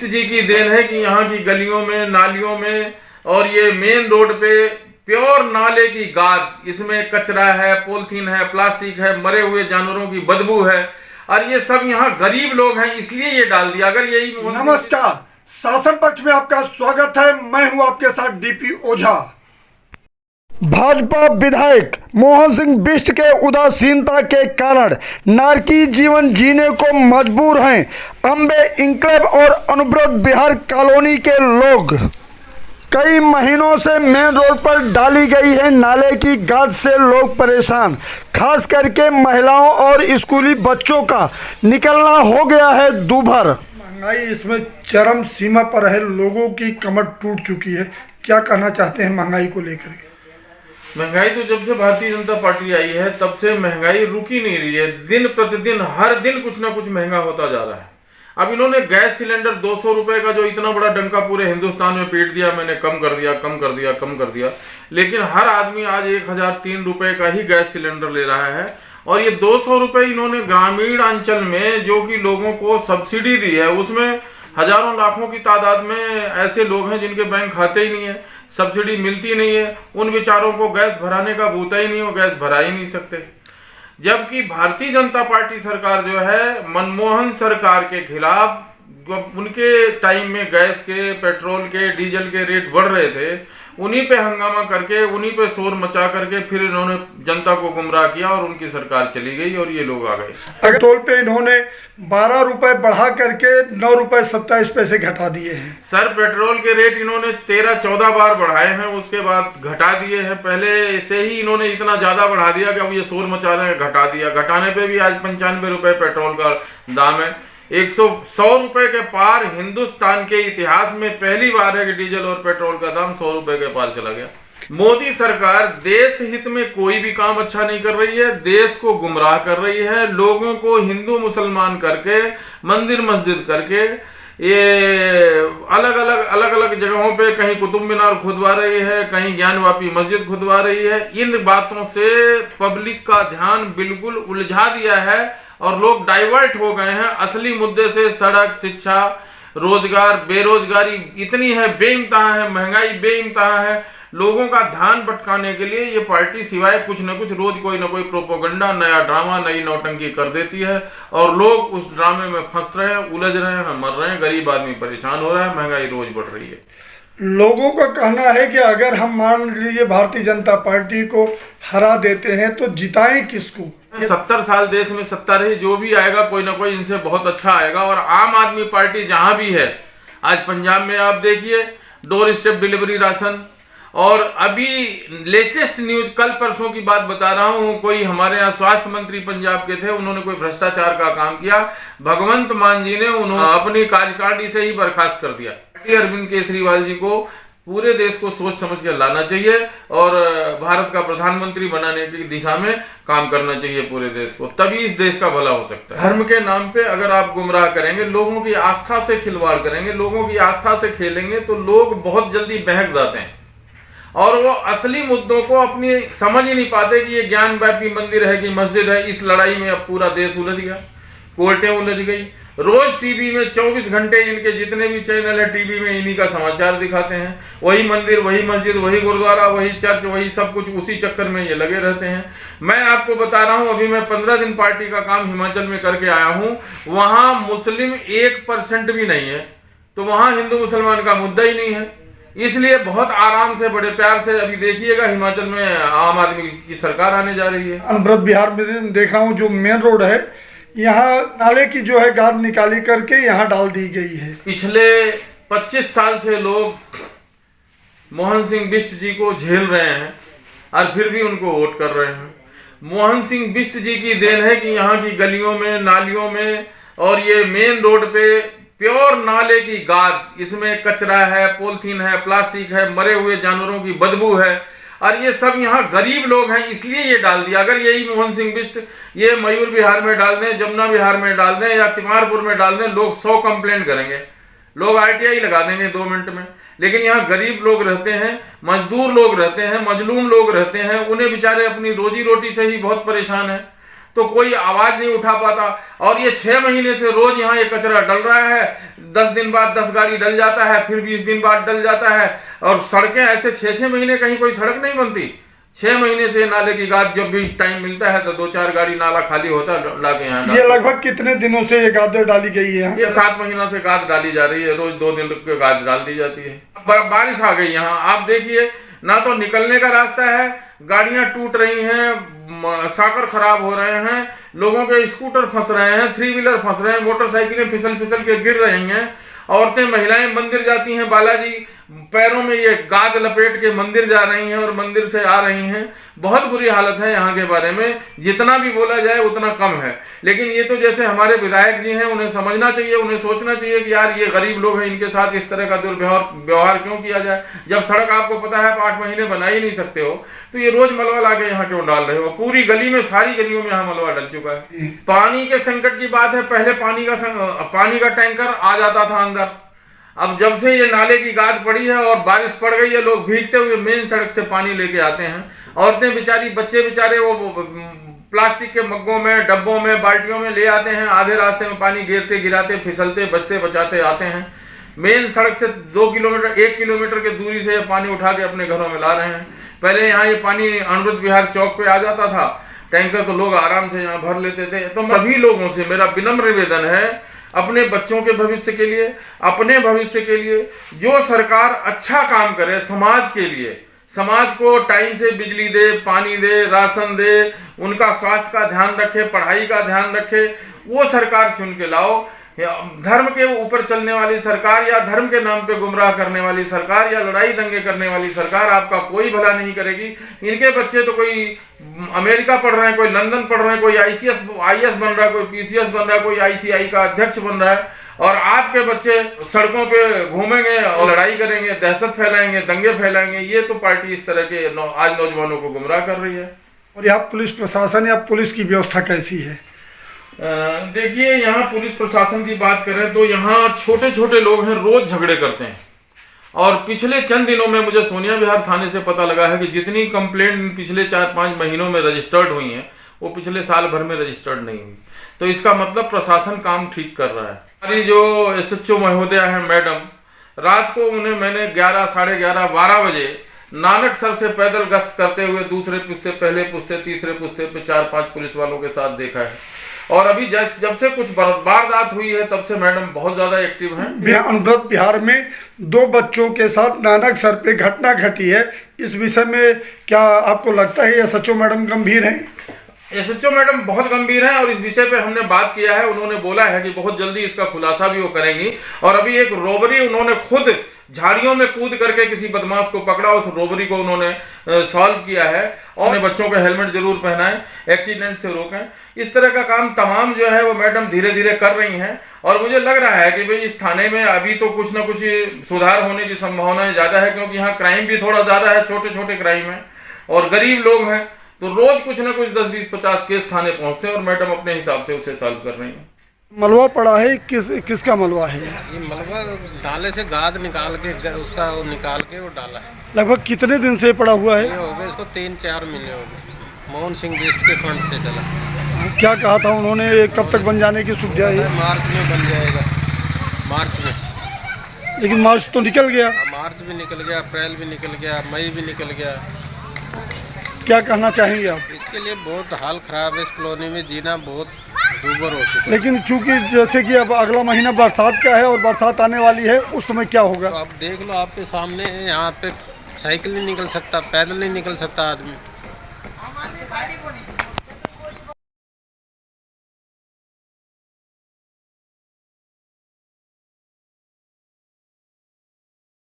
बिष्ट जी की देन है कि यहाँ की गलियों में, नालियों में और ये मेन रोड पे प्योर नाले की गाद, इसमें कचरा है, पॉलिथीन है, प्लास्टिक है, मरे हुए जानवरों की बदबू है और ये सब यहाँ गरीब लोग हैं इसलिए ये डाल दिया। अगर यही नमस्कार, शासन पक्ष में आपका स्वागत है। मैं हूं आपके साथ डीपी ओझा। भाजपा विधायक मोहन सिंह बिष्ट के उदासीनता के कारण नारकी जीवन जीने को मजबूर हैं अम्बे इंक्लेव और अनुब्रत बिहार कॉलोनी के लोग। कई महीनों से मेन रोड पर डाली गई है नाले की गाद से लोग परेशान, खास करके महिलाओं और स्कूली बच्चों का निकलना हो गया है दूभर। महंगाई इसमें चरम सीमा पर है, लोगों की कमर टूट चुकी है। क्या कहना चाहते हैं महंगाई को लेकर? महंगाई तो जब से भारतीय जनता पार्टी आई है तब से महंगाई रुकी नहीं रही है। दिन प्रतिदिन हर दिन कुछ ना कुछ महंगा होता जा रहा है। अब इन्होंने गैस सिलेंडर 200 रुपए का जो इतना बड़ा डंका पूरे हिंदुस्तान में पीट दिया, मैंने कम कर दिया, कम कर दिया, कम कर दिया, लेकिन हर आदमी आज 1003 रुपए का ही गैस सिलेंडर ले रहा है। और ये 200 रुपए इन्होंने ग्रामीण अंचल में जो कि लोगों को सब्सिडी दी है, उसमें हजारों लाखों की तादाद में ऐसे लोग हैं जिनके बैंक खाते ही नहीं है, सब्सिडी मिलती नहीं है, उन बेचारों को गैस भराने का भूता ही नहीं, वो गैस भरा ही नहीं सकते। जबकि भारतीय जनता पार्टी सरकार जो है मनमोहन सरकार के खिलाफ, उनके टाइम में गैस के, पेट्रोल के, डीजल के रेट बढ़ रहे थे, उन्हीं पे हंगामा करके, उन्हीं पे शोर मचा करके फिर इन्होंने जनता को गुमराह किया और उनकी सरकार चली गई और ये लोग आ गए। पेट्रोल पे इन्होंने 12 रुपए बढ़ा करके 9 रुपए 27 पैसे घटा दिए हैं। सर, पेट्रोल के रेट इन्होंने 13-14 बार बढ़ाए हैं, उसके बाद घटा दिए हैं। पहले से ही इन्होंने इतना ज्यादा बढ़ा दिया कि अब ये शोर मचा रहे हैं, घटा दिया। घटाने पे भी आज 95 रुपए पेट्रोल का दाम है। 100 रुपए के पार हिंदुस्तान के इतिहास में पहली बार है कि डीजल और पेट्रोल का दाम 100 रुपए के पार चला गया। मोदी सरकार देश हित में कोई भी काम अच्छा नहीं कर रही है, देश को गुमराह कर रही है, लोगों को हिंदू मुसलमान करके, मंदिर मस्जिद करके, ये अलग अलग जगहों पे कहीं कुतुब मीनार खुदवा रही है, कहीं ज्ञानवापी मस्जिद खुदवा रही है। इन बातों से पब्लिक का ध्यान बिल्कुल उलझा दिया है और लोग डाइवर्ट हो गए हैं असली मुद्दे से। सड़क, शिक्षा, रोजगार, बेरोजगारी इतनी है, बेइंतहा है, महंगाई बेइंतहा है। लोगों का ध्यान भटकाने के लिए ये पार्टी सिवाय कुछ न कुछ रोज कोई ना कोई प्रोपोगंडा, नया ड्रामा, नई नौटंकी कर देती है और लोग उस ड्रामे में फंस रहे हैं, उलझ रहे हैं, मर रहे हैं, गरीब आदमी परेशान हो रहा है, महंगाई रोज बढ़ रही है। लोगों का कहना है कि अगर हम मान लीजिए भारतीय जनता पार्टी को हरा देते हैं तो जिताएं किसको? 70 साल देश में सत्ता रही, जो भी आएगा कोई ना कोई इनसे बहुत अच्छा आएगा। और आम आदमी पार्टी जहां भी है, आज पंजाब में आप देखिए डोर स्टेप डिलीवरी राशन, और अभी लेटेस्ट न्यूज कल परसों की बात बता रहा हूं, कोई हमारे यहाँ स्वास्थ्य मंत्री पंजाब के थे, उन्होंने कोई भ्रष्टाचार का काम किया, भगवंत मान जी ने उन्होंने अपनी कार्यकारिणी से ही बर्खास्त कर दिया। अरविंद केजरीवाल जी को पूरे देश को सोच समझ कर लाना चाहिए और भारत का प्रधानमंत्री बनाने की दिशा में काम करना चाहिए पूरे देश को, तभी इस देश का भला हो सकता है। धर्म के नाम पे अगर आप गुमराह करेंगे, लोगों की आस्था से खिलवाड़ करेंगे, लोगों की आस्था से खेलेंगे, तो लोग बहुत जल्दी बहक जाते हैं और वो असली मुद्दों को अपनी समझ ही नहीं पाते कि ये ज्ञान व्यापी मंदिर है कि मस्जिद है। इस लड़ाई में अब पूरा देश उलझ गया, कोर्टें उलझ गई। रोज टीवी में 24 घंटे इनके जितने भी चैनल है टीवी में इन्हीं का समाचार दिखाते हैं। वही मंदिर, वही मस्जिद, वही गुरुद्वारा, वही चर्च, वही सब कुछ, उसी चक्कर में ये लगे रहते हैं। मैं आपको बता रहा हूं, अभी मैं 15 दिन पार्टी का काम हिमाचल में करके आया हूं, वहां मुस्लिम 1% भी नहीं है, तो वहां हिंदू मुसलमान का मुद्दा ही नहीं है। इसलिए बहुत आराम से, बड़े प्यार से अभी देखिएगा हिमाचल में आम आदमी की सरकार आने जा रही है। अनुब्रत बिहार में देखा हूँ, जो मेन रोड है यहाँ नाले की जो है गाद निकाली करके यहाँ डाल दी गई है। पिछले 25 साल से लोग मोहन सिंह बिष्ट जी को झेल रहे हैं और फिर भी उनको वोट कर रहे हैं। मोहन सिंह बिष्ट जी की देन है कि यहाँ की गलियों में, नालियों में और ये मेन रोड पे प्योर नाले की गाद, इसमें कचरा है, पॉलिथीन है, प्लास्टिक है, मरे हुए जानवरों की बदबू है और ये सब यहाँ गरीब लोग हैं इसलिए ये डाल दिया। अगर यही मोहन सिंह बिष्ट ये मयूर विहार में डाल दें, जमुना विहार में डाल दें या तिमारपुर में डाल दें, लोग 100 कंप्लेंट करेंगे, लोग RTI लगा देंगे 2 मिनट में। लेकिन यहाँ गरीब लोग रहते हैं, मजदूर लोग रहते हैं, मजलूम लोग रहते हैं, उन्हें बेचारे अपनी रोजी रोटी से ही बहुत परेशान है। तो कोई आवाज नहीं उठा पाता। और ये 6 महीने से रोज यहाँ ये कचरा डल रहा है, 10 दिन बाद 10 गाड़ी डल जाता है, फिर 20 दिन बाद डल जाता है। और सड़कें ऐसे 6-6 महीने कहीं कोई सड़क नहीं बनती। 6 महीने से नाले की गाद, जब भी टाइम मिलता है तो 2-4 गाड़ी नाला खाली होता है, लाके यहाँ ये लगभग कितने दिनों से ये गाद डाली गई है? ये 7 महीना से गाद डाली जा रही है, रोज 2 दिन की गाद डाल दी जाती है। बारिश आ गई यहाँ, आप देखिए ना तो निकलने का रास्ता है, गाड़ियां टूट रही हैं, साकर खराब हो रहे हैं, लोगों के स्कूटर फंस रहे हैं, 3 व्हीलर फंस रहे हैं, मोटरसाइकिलें फिसल फिसल के गिर रही हैं। औरतें महिलाएं मंदिर जाती हैं, बालाजी पैरों में ये गाद लपेट के मंदिर जा रही हैं और मंदिर से आ रही हैं। बहुत बुरी हालत है यहाँ के बारे में, जितना भी बोला जाए उतना कम है। लेकिन ये तो जैसे हमारे विधायक जी हैं, उन्हें समझना चाहिए, उन्हें सोचना चाहिए कि यार ये गरीब लोग हैं, इनके साथ इस तरह का दुर्व्यवहार क्यों किया जाए। जब सड़क आपको पता है आप 8 महीने बना ही नहीं सकते हो, तो ये रोज मलबा लाके यहाँ क्यों डाल रहे हो? पूरी गली में, सारी गलियों में यहाँ मलबा डल चुका है। पानी के संकट की बात है, पहले पानी का टैंकर आ जाता था अंदर। अब जब से ये नाले की गाद पड़ी है और बारिश पड़ गई है, लोग भीगते हुए मेन सड़क से पानी लेके आते हैं। औरतें बेचारी, बच्चे बेचारे वो प्लास्टिक के मग्गों में, डब्बों में, बाल्टियों में ले आते हैं। आधे रास्ते में पानी गिरते गिराते, फिसलते बचते बचाते आते हैं। मेन सड़क से 1 किलोमीटर की दूरी से पानी उठा के अपने घरों में ला रहे हैं। पहले यहाँ ये पानी अमृत विहार चौक पे आ जाता था टैंकर, तो लोग आराम से यहाँ भर लेते थे। तो सभी लोगों से मेरा विनम्र निवेदन है, अपने बच्चों के भविष्य के लिए, अपने भविष्य के लिए जो सरकार अच्छा काम करे समाज के लिए, समाज को टाइम से बिजली दे, पानी दे, राशन दे, उनका स्वास्थ्य का ध्यान रखे, पढ़ाई का ध्यान रखे, वो सरकार चुन के लाओ। धर्म के ऊपर चलने वाली सरकार या धर्म के नाम पे गुमराह करने वाली सरकार या लड़ाई दंगे करने वाली सरकार आपका कोई भला नहीं करेगी। इनके बच्चे तो कोई अमेरिका पढ़ रहे हैं, कोई लंदन पढ़ रहे हैं, कोई IAS बन रहा है, कोई PCS बन रहा है, कोई ICI का अध्यक्ष बन रहा है, और आपके बच्चे सड़कों पे घूमेंगे और लड़ाई करेंगे, दहशत फैलाएंगे, दंगे फैलाएंगे। ये तो पार्टी इस तरह के आज नौजवानों को गुमराह कर रही है। और यहाँ पुलिस प्रशासन या पुलिस की व्यवस्था कैसी है? देखिए, यहाँ पुलिस प्रशासन की बात करें तो यहाँ छोटे छोटे लोग हैं, रोज झगड़े करते हैं। और पिछले चंद दिनों में मुझे सोनिया विहार थाने से पता लगा है कि जितनी कंप्लेंट पिछले 4-5 महीनों में रजिस्टर्ड हुई हैं, वो पिछले साल भर में रजिस्टर्ड नहीं हुई। तो इसका मतलब प्रशासन काम ठीक कर रहा है। हमारी जो SHO महोदया है मैडम, रात को उन्हें मैंने 11, साढ़े 11, 12 बजे नानक सर से पैदल गश्त करते हुए दूसरे पुश्ते, पहले पुश्ते, तीसरे पुश्ते पे 4-5 पुलिस वालों के साथ देखा है। और अभी जब से कुछ वारदात हुई है तब से मैडम बहुत ज्यादा एक्टिव हैं। अमृत विहार में 2 बच्चों के साथ नानक सर पे घटना घटी है, इस विषय में क्या आपको लगता है SHO मैडम गंभीर हैं? SHO मैडम बहुत गंभीर हैं और इस विषय पे हमने बात किया है। उन्होंने बोला है कि बहुत जल्दी इसका खुलासा भी वो करेंगी। और अभी एक रोबरी उन्होंने खुद झाड़ियों में कूद करके किसी बदमाश को पकड़ा, उस रोबरी को उन्होंने सॉल्व किया है। और बच्चों को हेलमेट जरूर पहनाएं, एक्सीडेंट से रोकें। इस तरह का काम तमाम जो है वो मैडम धीरे धीरे कर रही हैं। और मुझे लग रहा है कि भाई इस थाने में अभी तो कुछ ना कुछ सुधार होने की संभावनाएं ज्यादा है, क्योंकि यहाँ क्राइम भी थोड़ा ज्यादा है, छोटे छोटे क्राइम है और गरीब लोग हैं, तो रोज कुछ ना कुछ 10, 20, 50 केस थाने पहुंचते हैं और मैडम अपने हिसाब से उसे सॉल्व कर रही हैं। मलबा पड़ा है, किसका मलबा है? ये मलबा नाले से गाद निकाल के उसका वो निकाल के वो डाला है। लगभग कितने दिन से पड़ा हुआ है? ये हो गए इसको 3-4 महीने हो गए। मोहन सिंह बिष्ट के फंड से डला। क्या कहा था उन्होंने, कब तक बन जाने की सुविधा है? मार्च में बन जाएगा, मार्च में। लेकिन मार्च तो निकल गया। मार्च भी निकल गया, अप्रैल भी निकल गया, मई भी निकल गया। क्या कहना चाहेंगे आप? इसके लिए बहुत हाल खराब है, इस कॉलोनी में जीना बहुत दूभर हो चुका है। लेकिन चूंकि जैसे कि अब अगला महीना बरसात का है और बरसात आने वाली है, उस समय क्या होगा? तो आप देख लो, आपके सामने यहाँ पे साइकिल नहीं निकल सकता, पैदल नहीं निकल सकता आदमी।